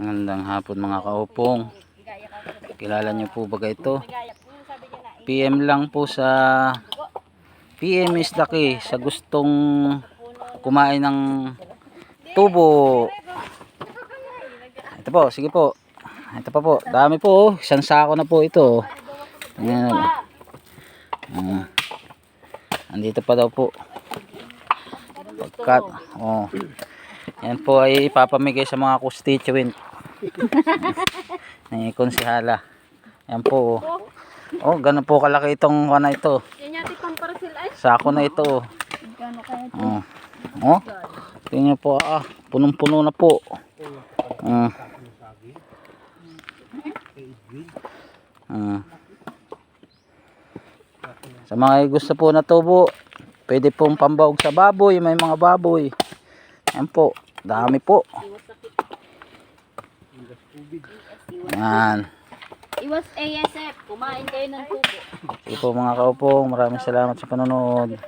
Magandang hapon mga kaupong. Kilala niyo po ba ito? PM lang po sa PM is the key sa gustong kumain ng tubo. Ito po, sige po. Ito pa po, dami po. Isang sako na po ito. Ayan. Andito pa daw po. Pagkat, oh. Yan po ay ipapamigay sa mga constituent ni konsehala. Yan po. Oh, ganun po kalaki itong na ito. Sako na ito. Oh. Oh. Tingnan po punong-puno na po. Sa mga gusto po na tubo, pwede pong pambawag sa baboy, may mga baboy. Yan po, dami po. Yan. Iwas ASF, kumain kayo ng tubo. Sige po mga kaupong, maraming salamat sa panonood.